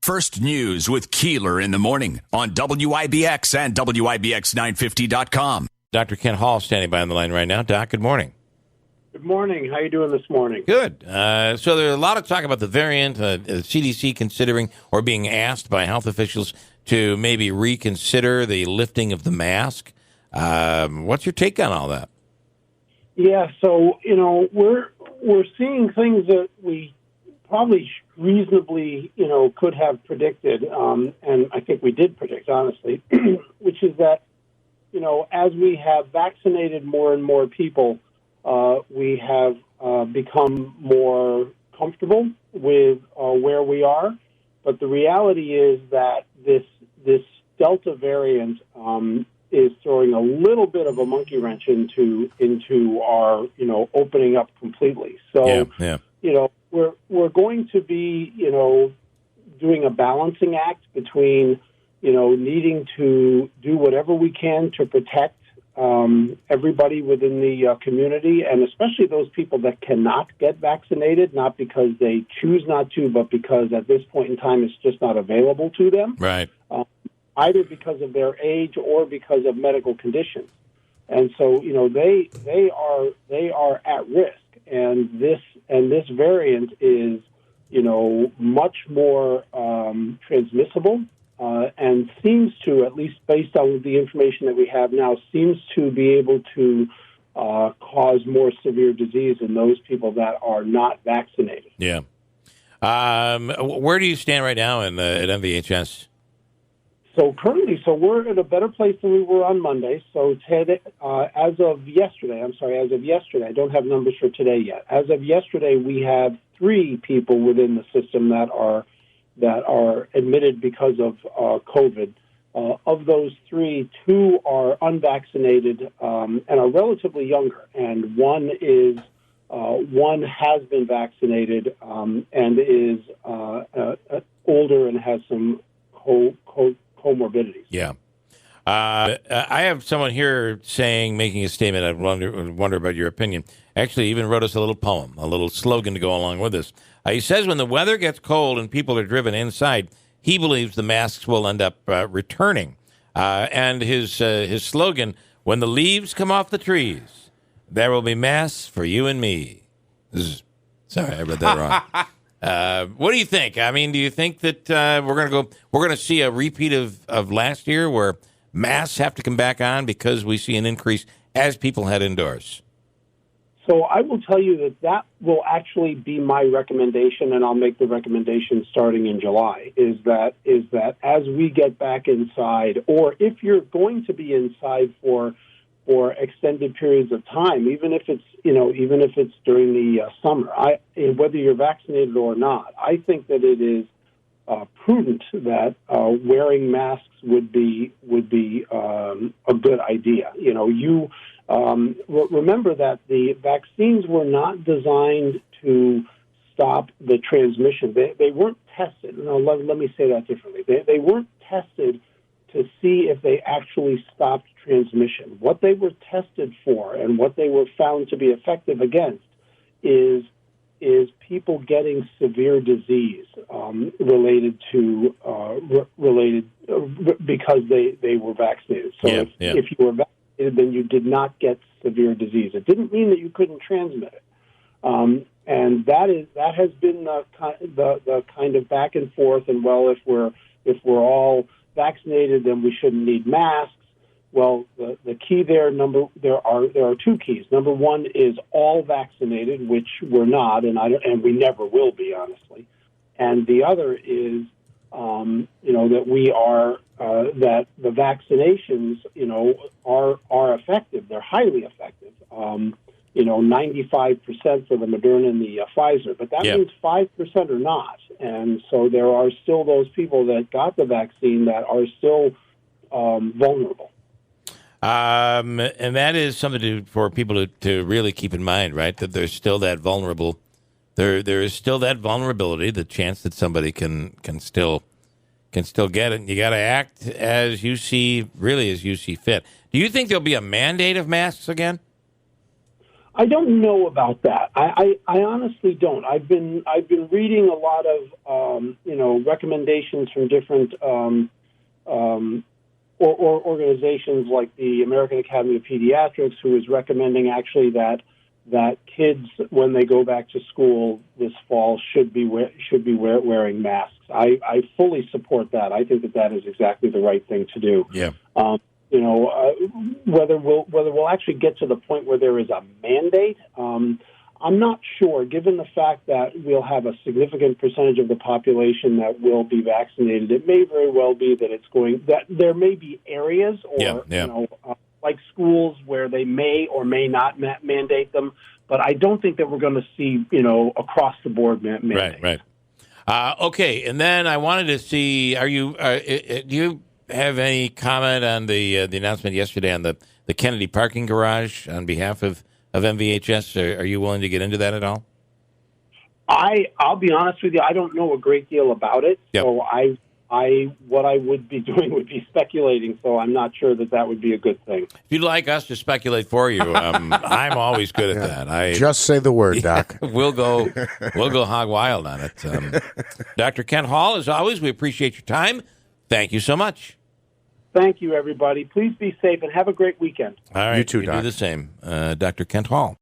First News with Keeler in the morning on WIBX and WIBX950.com. Dr. Ken Hall standing by on the line right now. Doc, good morning. Good morning. How are you doing this morning? Good. So there's a lot of talk about the variant, CDC considering or being asked by health officials to maybe reconsider the lifting of the mask. What's your take on all that? Yeah, so, we're seeing things that we probably reasonably, could have predicted, and I think we did predict, honestly, which is that, as we have vaccinated more and more people, we have become more comfortable with where we are. But the reality is that this Delta variant is throwing a little bit of a monkey wrench into our opening up completely. So we're going to be doing a balancing act between needing to do whatever we can to protect everybody within the community, and especially those people that cannot get vaccinated, not because they choose not to, but because at this point in time it's just not available to them. Right. Either because of their age or because of medical conditions. And so, they are at risk, and this variant is, much more transmissible. And seems to, at least based on the information that we have now, seems to be able to cause more severe disease in those people that are not vaccinated. Yeah. Where do you stand right now at MVHS? So currently, we're in a better place than we were on Monday. So as of yesterday, I don't have numbers for today yet. As of yesterday, we have 3 people within the system that are admitted because of COVID. Of those 3, 2 are unvaccinated and are relatively younger, and one has been vaccinated and is older and has some comorbidities. Yeah. I have someone here making a statement. I wonder about your opinion. Actually, even wrote us a little poem, a little slogan to go along with this. He says when the weather gets cold and people are driven inside, he believes the masks will end up returning. And his slogan, when the leaves come off the trees, there will be masks for you and me. Sorry, I read that wrong. What do you think? I mean, do you think that we're going to see a repeat of last year where masks have to come back on because we see an increase as people head indoors? So I will tell you that will actually be my recommendation, and I'll make the recommendation starting in July, is that as we get back inside, or if you're going to be inside for extended periods of time, even if it's during the summer, whether you're vaccinated or not, I think that it is prudent that wearing masks would be a good idea. Remember that the vaccines were not designed to stop the transmission. They weren't tested. No, let me say that differently. They weren't tested to see if they actually stopped transmission. What they were tested for and what they were found to be effective against is people getting severe disease related because they were vaccinated. So if you were vaccinated, then you did not get severe disease. It didn't mean that you couldn't transmit it. And that has been the kind of back and forth. And if we're all vaccinated, then we shouldn't need masks. Well, the key there are 2 keys. Number one is all vaccinated, which we're not, and we never will be, honestly. And the other is that we are that the vaccinations are effective. They're highly effective. 95% for the Moderna and the Pfizer, but that means 5% are not. And so there are still those people that got the vaccine that are still vulnerable. And that is something for people to really keep in mind, right? That there's still that vulnerable. There is still that vulnerability, the chance that somebody can still get it. And you got to act as you see fit. Do you think there'll be a mandate of masks again? I don't know about that. I honestly don't. I've been reading a lot of recommendations from different or organizations like the American Academy of Pediatrics, who is recommending actually that kids, when they go back to school this fall, should be wearing masks. I fully support that. I think that is exactly the right thing to do. Yeah. Whether we'll actually get to the point where there is a mandate, I'm not sure. Given the fact that we'll have a significant percentage of the population that will be vaccinated, it may very well be that there may be areas like schools where they may or may not mandate them. But I don't think that we're going to see across the board mandates. Right. Okay, and then I wanted to see: do you have any comment on the announcement yesterday on the Kennedy parking garage on behalf of MVHS? Are you willing to get into that at all? I'll be honest with you. I don't know a great deal about it. Yep. So what I would be doing would be speculating. So I'm not sure that would be a good thing. If you'd like us to speculate for you, I'm always good at that. Just say the word, Doc. We'll go hog wild on it. Dr. Kent Hall, as always, we appreciate your time. Thank you so much. Thank you, everybody. Please be safe and have a great weekend. All right. You too, Doc. Do the same. Dr. Kent Hall.